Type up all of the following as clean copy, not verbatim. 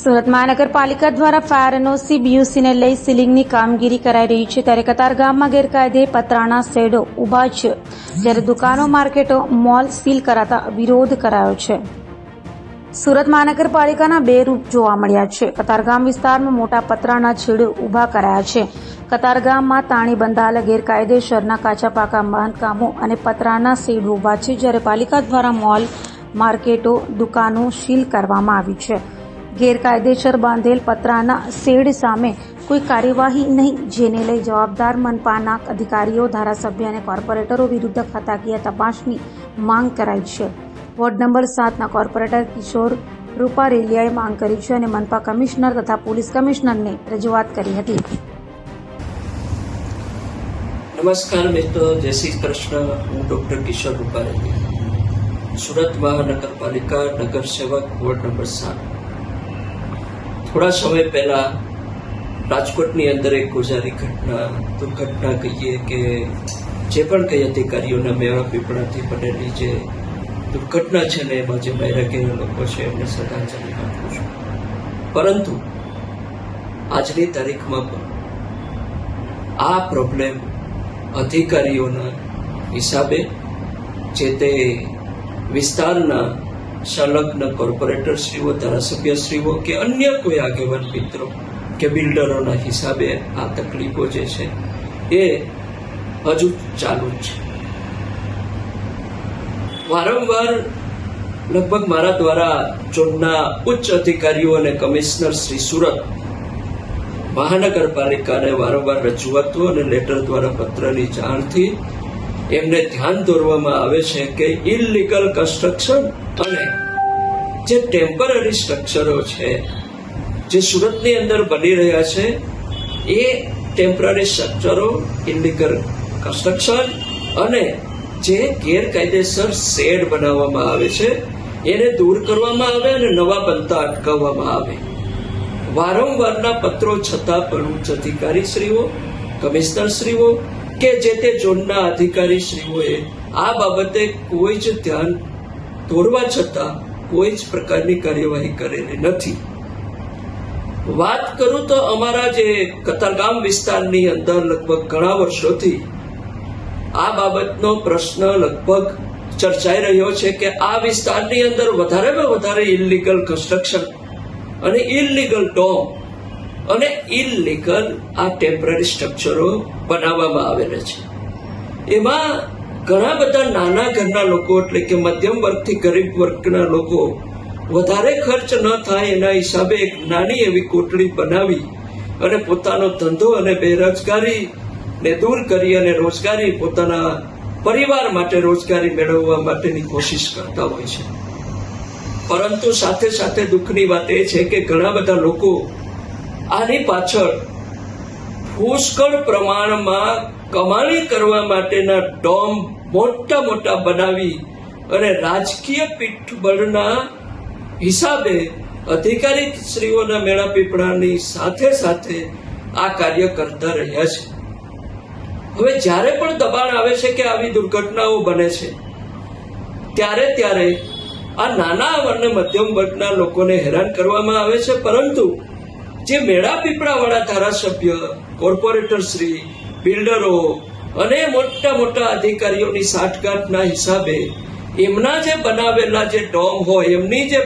સુરત મહાનગરપાલિકા દ્વારા fire NOC બીયુસીને લઈ સીલિંગની કામગીરી કરાઈ રહી છે, ત્યારે કતારગામમાં ગેરકાયદે પતરાના શેડો ઊભા છે, જ્યારે દુકાનો, માર્કેટો, મોલ સીલ કરાતા વિરોધ કરાયો છે. સુરત મહાનગરપાલિકાના બે રૂપ જોવા મળ્યા છે. કતારગામ વિસ્તારમાં મોટા પતરાના શેડો ઊભા કરાયા છે. કતારગામમાં તાણી બંધાયેલા ગેરકાયદેસરના કાચા પાકા બાંધકામો અને પતરાના શેડ ઊભા છે, જ્યારે પાલિકા દ્વારા મોલ, માર્કેટો, દુકાનો સીલ કરવામાં આવી છે. ગેરકાયદેસર બાંધેલ પતરાના શેડ સામે કોઈ કાર્યવાહી નહીં, જેને લઈ જવાબદાર મનપાના અધિકારીઓ, ધારાસભ્ય અને કોર્પોરેટરો વિરુદ્ધ ખાતાકીય તપાસની માંગ કરાઈ છે. વોર્ડ નંબર 7ના કોર્પોરેટર કિશોર રૂપારેલિયાએ માંગ કરી છે અને મનપા કમિશનર તથા પોલીસ કમિશનરને રજૂઆત કરી હતી. નમસ્કાર મિત્રો, જય શ્રી કૃષ્ણ. હું ડોક્ટર કિશોર રૂપારેલિયા, સુરત મહાનગરપાલિકા નગર સેવક, વોર્ડ નંબર 7. થોડા સમય પહેલા રાજકોટની અંદર એક ગોઝારી દુર્ઘટના કહીએ કે જે પણ કઈ અધિકારીઓના મેળા પીપળાથી બનેલી જે દુર્ઘટના છે ને, એમાં જે માર્યા ગયેલા લોકો છે એમને શ્રદ્ધાંજલિ આપું છું. પરંતુ આજની તારીખમાં પણ આ પ્રોબ્લેમ અધિકારીઓના હિસાબે જે તે વિસ્તારના સંલગ્ન કોર્પોરેટરશ્રીઓ, ધારાસભ્યશ્રીઓ કે અન્ય કોઈ આગેવાન મિત્રો કે બિલ્ડરોના હિસાબે આ તકલીફો જે છે એ હજુ ચાલુ જ છે. વારંવાર લગભગ મારા દ્વારા ઝોનના ઉચ્ચ અધિકારીઓ અને કમિશનર શ્રી સુરત મહાનગરપાલિકાને વારંવાર રજૂઆતો અને લેટર દ્વારા પત્રની જાણથી એમને ધ્યાન દોરવામાં આવે છે કે ઇલીગલ કન્સ્ટ્રક્શન અને જે ટેમ્પરરી સ્ટ્રક્ચરો છે જે સુરતની અંદર બની રહ્યા છે, એ ટેમ્પરરી સ્ટ્રક્ચરો, ઇલીગલ કન્સ્ટ્રક્શન અને જે ગેરકાયદેસર શેડ બનાવવામાં આવે છે એને દૂર કરવામાં આવે અને નવા બનતા અટકાવવામાં આવે. વારંવારના પત્રો છતાં પણ ઉચ્ચ અધિકારીશ્રીઓ, કમિશનરશ્રીઓ કે જે તે ઝોનના અધિકારીશ્રીઓએ આ બાબતે કોઈ જ ધ્યાન દોરવા છતાં કોઈ જ પ્રકારની કાર્યવાહી કરેલી નથી. વાત કરું તો અમારા જે કતારગામ વિસ્તારની અંદર લગભગ ઘણા વર્ષોથી આ બાબતનો પ્રશ્ન લગભગ ચર્ચાઈ રહ્યો છે કે આ વિસ્તારની અંદર વધારેમાં વધારે ઇલીગલ કન્સ્ટ્રક્શન અને ઇલીગલ ડોમ અને ઇલીગલ આ ટેમ્પરરી સ્ટ્રક્ચરો બનાવવામાં આવેલા છે. એમાં ઘણા બધા નાના ઘરના લોકો, એટલે કે મધ્યમ વર્ગથી ગરીબ વર્ગના લોકો વધારે ખર્ચ ન થાય એના હિસાબે એક નાની એવી કોટડી બનાવી અને પોતાનો ધંધો અને બેરોજગારીને દૂર કરી અને રોજગારી, પોતાના પરિવાર માટે રોજગારી મેળવવા માટેની કોશિશ કરતા હોય છે. પરંતુ સાથે સાથે દુઃખની વાત એ છે કે ઘણા બધા લોકો આની પાછળ પુષ્કળ પ્રમાણમાં કમાણી કરવા માટેના ડોમ મોટા મોટા બનાવી અને રાજકીય પીઠબળના હિસાબે અધિકારીશ્રીઓના મેળા પીપળાની સાથે સાથે આ કાર્ય કરતા રહ્યા છે. હવે જ્યારે પણ દબાણ આવે છે કે આવી દુર્ઘટનાઓ બને છે, ત્યારે આ નાના અને મધ્યમ વર્ગના લોકોને હેરાન કરવામાં આવે છે. પરંતુ જે મેળા પીપળાવાળા ધારાસભ્ય, કોર્પોરેટરશ્રી, બિલ્ડરો અને મોટા મોટા અધિકારીઓની સાઠગાંઠના હિસાબે એમના જે બનાવેલા જે ડોમ હોય, એમની જે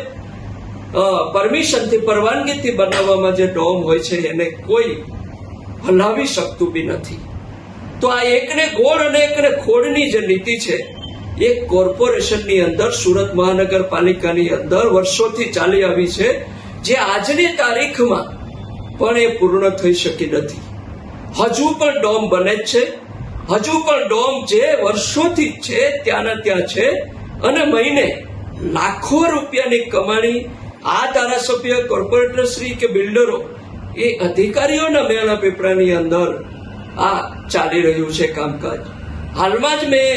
પરમિશનથી, પરવાનગીથી બનાવવામાં જે ડોમ હોય છે એને કોઈ હલાવી શકતું બી નથી. તો આ એકને ગોળ અને એકને ખોળની જે નીતિ છે એ કોર્પોરેશનની અંદર, સુરત મહાનગરપાલિકાની અંદર વર્ષોથી ચાલી આવી છે, જે આજની તારીખમાં પણ એ પૂર્ણ થઈ શકી નથી. હજુ પણ ડોમ બને જ છે, હજુ પણ ડોમ જે વર્ષોથી છે ત્યાંના ત્યાં છે અને મહિને લાખો રૂપિયાની કમાણી આ ધારાસભ્ય, કોર્પોરેટરશ્રી કે બિલ્ડરો એ અધિકારીઓના મેળા પીપળાની અંદર આ ચાલી રહ્યું છે કામકાજ. હાલમાં જ મેં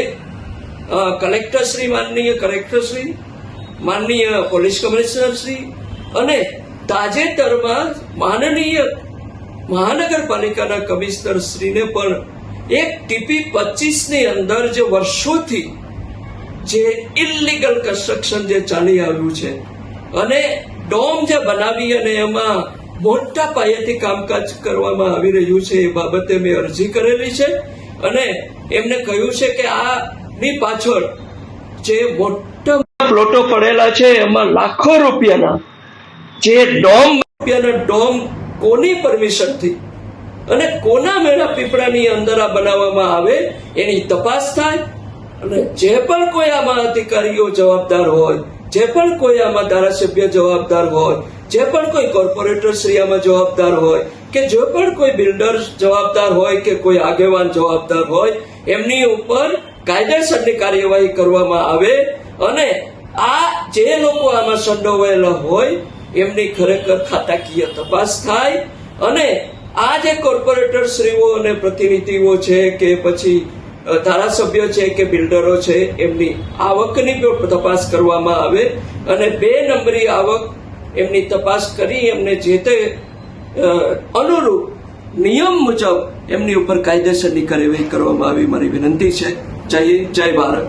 કલેક્ટરશ્રી, માનનીય કલેક્ટરશ્રી, માનનીય પોલીસ કમિશનરશ્રી અને તાજેતરમાં માનનીય મહાનગરપાલિકાના કમિશનરશ્રીને પણ એક TP 25ની અંદર જે વર્ષોથી જે ઇલીગલ કન્સ્ટ્રક્શન જે ચાલી આવ્યું છે અને ડોમ જે બનાવી અને એમાં મોટા પાયેથી કામકાજ કરવામાં આવી રહ્યું છે એ બાબતે મેં અરજી કરેલી છે અને એમને કહ્યું છે કે આની પાછળ જે મોટા પ્લોટો પડેલા છે એમાં લાખો રૂપિયાના જે ડોમ કોની પરમિશનથી અને કોના મેળા પીપળાની અંદર આ બનાવવામાં આવે એની તપાસ થાય અને જે પણ કોઈ આમાં અધિકારીઓ જવાબદાર હોય, જે પણ કોઈ આમાં ધારાસભ્ય જવાબદાર હોય, જે પણ કોઈ કોર્પોરેટર શ્રી આમાં જવાબદાર હોય કે જે પણ કોઈ બિલ્ડર જવાબદાર હોય કે કોઈ આગેવાન જવાબદાર હોય, એમની ઉપર કાયદેસરની કાર્યવાહી કરવામાં આવે અને આ જે લોકો આમાં સંડોવાયેલા હોય એમની ખરેખર ખાતાકીય તપાસ થાય અને આ જે કોર્પોરેટર શ્રીઓ અને પ્રતિનિધિઓ છે કે પછી ધારાસભ્ય છે કે બિલ્ડરો છે એમની આવકની પણ તપાસ કરવામાં આવે અને 2 નંબરી આવક એમની તપાસ કરી એમને જે તે અનુરૂપ નિયમ મુજબ એમની ઉપર કાયદેસરની કાર્યવાહી કરવામાં આવી મારી વિનંતી છે. જય હિન્દ, જય ભારત.